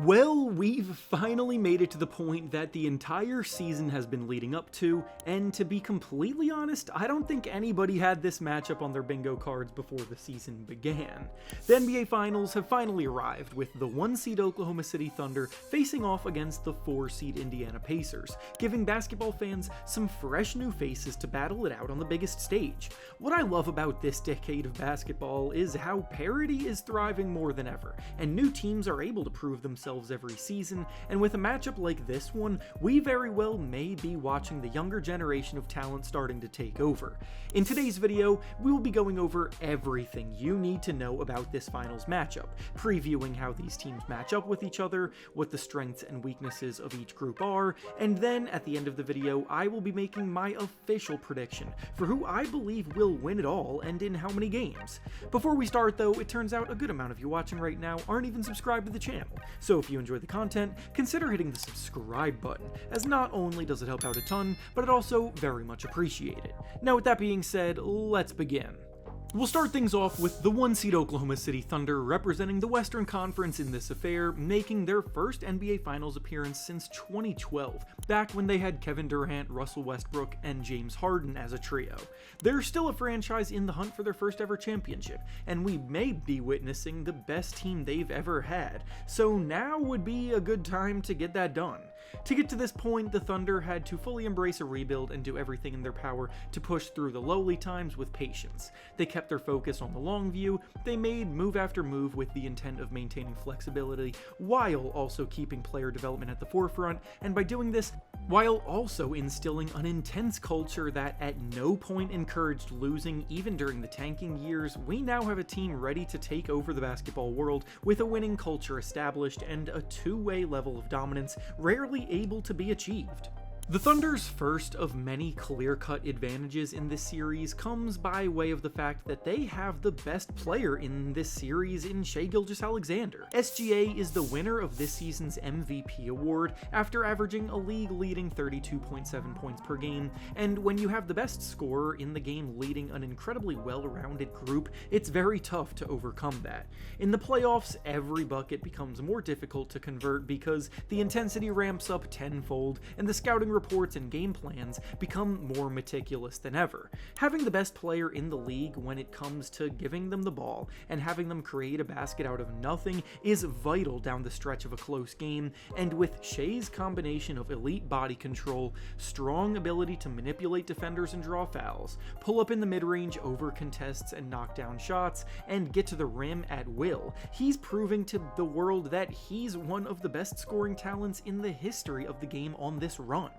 Well, we've finally made it to the point that the entire season has been leading up to, and to be completely honest, I don't think anybody had this matchup on their bingo cards before the season began. The NBA Finals have finally arrived, with the 1-seed Oklahoma City Thunder facing off against the 4-seed Indiana Pacers, giving basketball fans some fresh new faces to battle it out on the biggest stage. What I love about this decade of basketball is how parity is thriving more than ever, and new teams are able to prove themselves every season, and with a matchup like this one, we very well may be watching the younger generation of talent starting to take over. In today's video, we will be going over everything you need to know about this finals matchup, previewing how these teams match up with each other, what the strengths and weaknesses of each group are, and then at the end of the video, I will be making my official prediction for who I believe will win it all and in how many games. Before we start though, it turns out a good amount of you watching right now aren't even subscribed to the channel, so if you enjoy the content, consider hitting the subscribe button, as not only does it help out a ton, but it also very much appreciate it. Now with that being said, let's begin. We'll start things off with the 1-seed Oklahoma City Thunder representing the Western Conference in this affair, making their first NBA Finals appearance since 2012, back when they had Kevin Durant, Russell Westbrook, and James Harden as a trio. They're still a franchise in the hunt for their first ever championship, and we may be witnessing the best team they've ever had, so now would be a good time to get that done. To get to this point, the Thunder had to fully embrace a rebuild and do everything in their power to push through the lowly times with patience. They kept their focus on the long view, they made move after move with the intent of maintaining flexibility, while also keeping player development at the forefront, and by doing this, while also instilling an intense culture that at no point encouraged losing even during the tanking years, we now have a team ready to take over the basketball world with a winning culture established and a two-way level of dominance rarely able to be achieved. The Thunder's first of many clear-cut advantages in this series comes by way of the fact that they have the best player in this series in Shai Gilgeous-Alexander. SGA is the winner of this season's MVP award after averaging a league-leading 32.7 points per game, and when you have the best scorer in the game leading an incredibly well-rounded group, it's very tough to overcome that. In the playoffs, every bucket becomes more difficult to convert because the intensity ramps up tenfold, and the scouting reports and game plans become more meticulous than ever. Having the best player in the league when it comes to giving them the ball and having them create a basket out of nothing is vital down the stretch of a close game, and with Shai's combination of elite body control, strong ability to manipulate defenders and draw fouls, pull up in the mid-range over contests and knock down shots, and get to the rim at will, he's proving to the world that he's one of the best scoring talents in the history of the game on this run.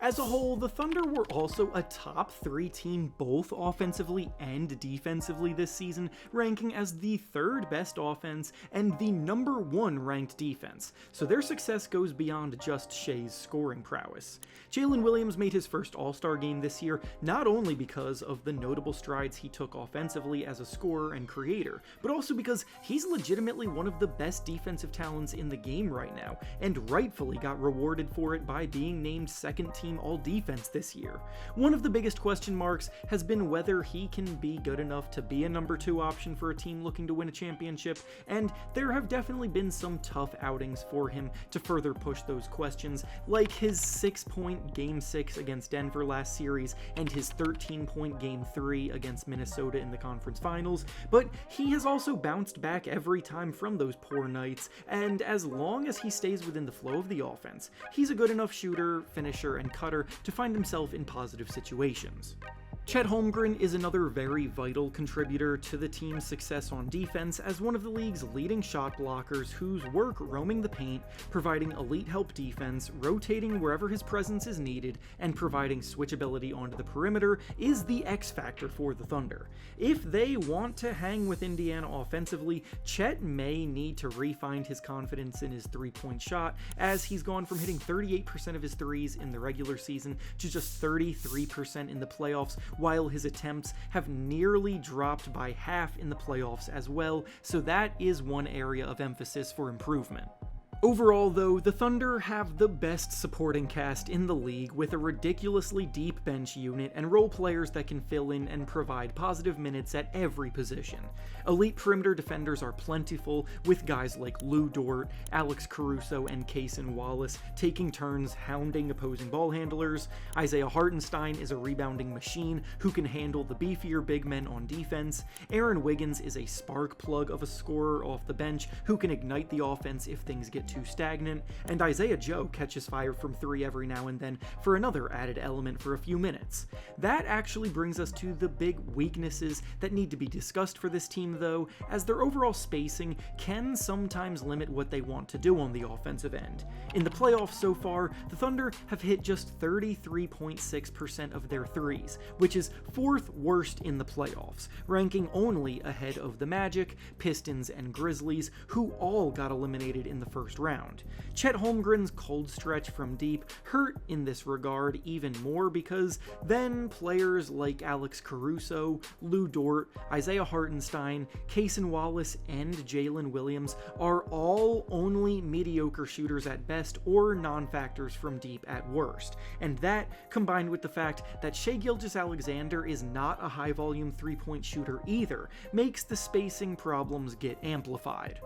As a whole, the Thunder were also a top 3 team both offensively and defensively this season, ranking as the 3rd best offense and the number 1 ranked defense, so their success goes beyond just Shai's scoring prowess. Jalen Williams made his first All-Star game this year not only because of the notable strides he took offensively as a scorer and creator, but also because he's legitimately one of the best defensive talents in the game right now, and rightfully got rewarded for it by being named second team All-Defense this year. One of the biggest question marks has been whether he can be good enough to be a number 2 option for a team looking to win a championship, and there have definitely been some tough outings for him to further push those questions, like his 6-point Game 6 against Denver last series and his 13-point Game 3 against Minnesota in the conference finals, but he has also bounced back every time from those poor nights, and as long as he stays within the flow of the offense, he's a good enough shooter, finisher, and cutter to find himself in positive situations. Chet Holmgren is another very vital contributor to the team's success on defense as one of the league's leading shot blockers whose work roaming the paint, providing elite help defense, rotating wherever his presence is needed, and providing switchability onto the perimeter is the X factor for the Thunder. If they want to hang with Indiana offensively, Chet may need to re-find his confidence in his three-point shot, as he's gone from hitting 38% of his threes in the regular season to just 33% in the playoffs, while his attempts have nearly dropped by half in the playoffs as well, so that is one area of emphasis for improvement. Overall though, the Thunder have the best supporting cast in the league with a ridiculously deep bench unit and role players that can fill in and provide positive minutes at every position. Elite perimeter defenders are plentiful, with guys like Lou Dort, Alex Caruso, and Cason Wallace taking turns hounding opposing ball handlers. Isaiah Hartenstein is a rebounding machine who can handle the beefier big men on defense. Aaron Wiggins is a spark plug of a scorer off the bench who can ignite the offense if things get too stagnant, and Isaiah Joe catches fire from three every now and then for another added element for a few minutes. That actually brings us to the big weaknesses that need to be discussed for this team though, as their overall spacing can sometimes limit what they want to do on the offensive end. In the playoffs so far, the Thunder have hit just 33.6% of their threes, which is 4th worst in the playoffs, ranking only ahead of the Magic, Pistons, and Grizzlies, who all got eliminated in the first round. Chet Holmgren's cold stretch from deep hurt in this regard even more because then players like Alex Caruso, Lou Dort, Isaiah Hartenstein, Cason Wallace, and Jalen Williams are all only mediocre shooters at best or non-factors from deep at worst. And that, combined with the fact that Shai Gilgeous-Alexander is not a high-volume three-point shooter either, makes the spacing problems get amplified.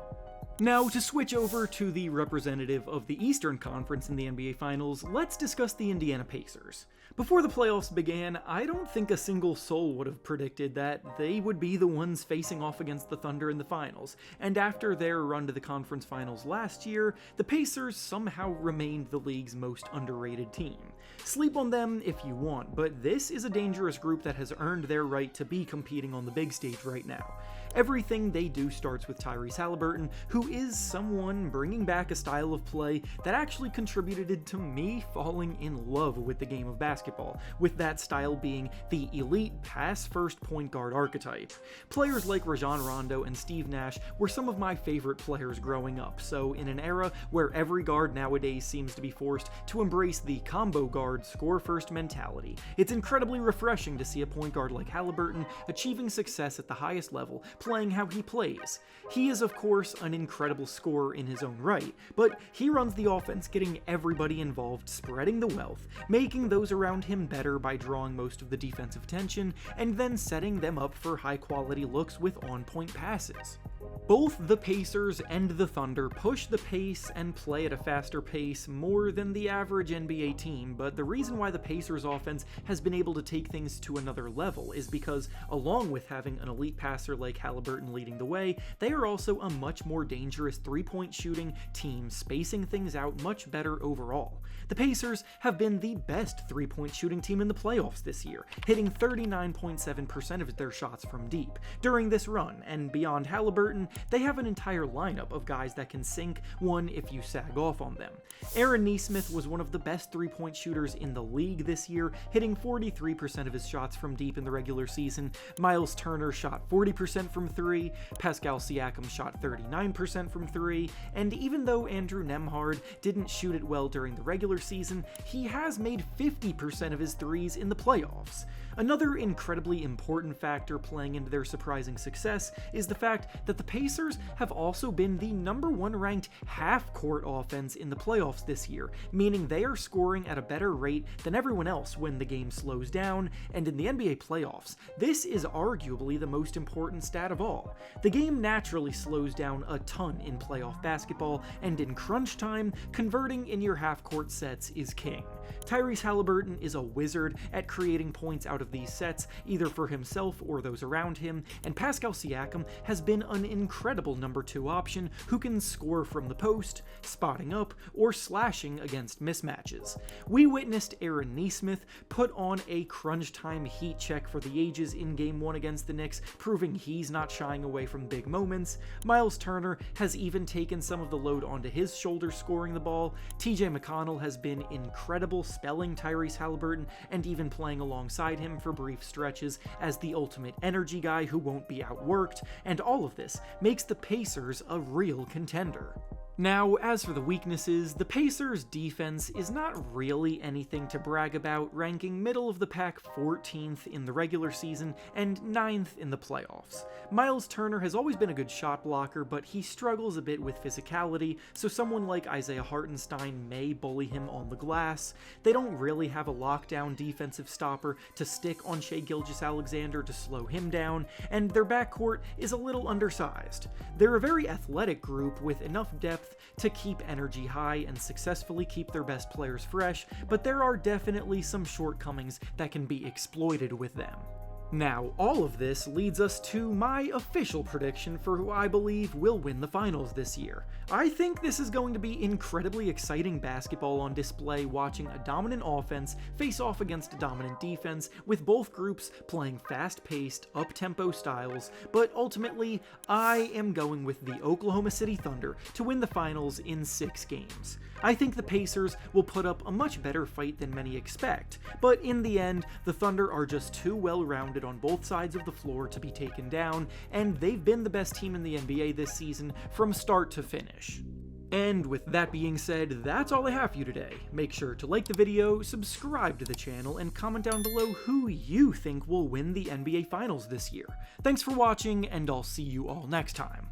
Now, to switch over to the representative of the Eastern Conference in the NBA Finals, let's discuss the Indiana Pacers. Before the playoffs began, I don't think a single soul would have predicted that they would be the ones facing off against the Thunder in the finals, and after their run to the conference finals last year, the Pacers somehow remained the league's most underrated team. Sleep on them if you want, but this is a dangerous group that has earned their right to be competing on the big stage right now. Everything they do starts with Tyrese Haliburton, who is someone bringing back a style of play that actually contributed to me falling in love with the game of basketball, with that style being the elite pass-first point guard archetype. Players like Rajon Rondo and Steve Nash were some of my favorite players growing up, so in an era where every guard nowadays seems to be forced to embrace the combo guard score-first mentality, it's incredibly refreshing to see a point guard like Haliburton achieving success at the highest level, playing how he plays. He is of course an incredible scorer in his own right, but he runs the offense, getting everybody involved, spreading the wealth, making those around him better by drawing most of the defensive attention, and then setting them up for high quality looks with on-point passes. Both the Pacers and the Thunder push the pace and play at a faster pace more than the average NBA team, but the reason why the Pacers offense has been able to take things to another level is because, along with having an elite passer like Haliburton leading the way, they are also a much more dangerous three-point shooting team, spacing things out much better overall. The Pacers have been the best three-point shooting team in the playoffs this year, hitting 39.7% of their shots from deep during this run, and beyond Haliburton, they have an entire lineup of guys that can sink one if you sag off on them. Aaron Nesmith was one of the best three-point shooters in the league this year, hitting 43% of his shots from deep in the regular season. Miles Turner shot 40% from three, Pascal Siakam shot 39% from three, and even though Andrew Nembhard didn't shoot it well during the regular season, he has made 50% of his threes in the playoffs. Another incredibly important factor playing into their surprising success is the fact that the Pacers have also been the #1 ranked half-court offense in the playoffs this year, meaning they are scoring at a better rate than everyone else when the game slows down, and in the NBA playoffs, this is arguably the most important stat of all. The game naturally slows down a ton in playoff basketball, and in crunch time, converting in your half-court sets is king. Tyrese Haliburton is a wizard at creating points out of these sets, either for himself or those around him, and Pascal Siakam has been an incredible #2 option who can score from the post, spotting up, or slashing against mismatches. We witnessed Aaron Nesmith put on a crunch time heat check for the ages in Game 1 against the Knicks, proving he's not shying away from big moments. Miles Turner has even taken some of the load onto his shoulders scoring the ball. TJ McConnell has been incredible spelling Tyrese Haliburton and even playing alongside him for brief stretches as the ultimate energy guy who won't be outworked, and all of this makes the Pacers a real contender. Now, as for the weaknesses, the Pacers' defense is not really anything to brag about, ranking middle of the pack 14th in the regular season and 9th in the playoffs. Miles Turner has always been a good shot blocker, but he struggles a bit with physicality, so someone like Isaiah Hartenstein may bully him on the glass. They don't really have a lockdown defensive stopper to stick on Shai Gilgeous-Alexander to slow him down, and their backcourt is a little undersized. They're a very athletic group with enough depth to keep energy high and successfully keep their best players fresh, but there are definitely some shortcomings that can be exploited with them. Now, all of this leads us to my official prediction for who I believe will win the finals this year. I think this is going to be incredibly exciting basketball on display, watching a dominant offense face off against a dominant defense, with both groups playing fast-paced, up-tempo styles, but ultimately, I am going with the Oklahoma City Thunder to win the finals in 6 games. I think the Pacers will put up a much better fight than many expect, but in the end, the Thunder are just too well-rounded on both sides of the floor to be taken down, and they've been the best team in the NBA this season from start to finish. And with that being said, that's all I have for you today. Make sure to like the video, subscribe to the channel, and comment down below who you think will win the NBA Finals this year. Thanks for watching, and I'll see you all next time.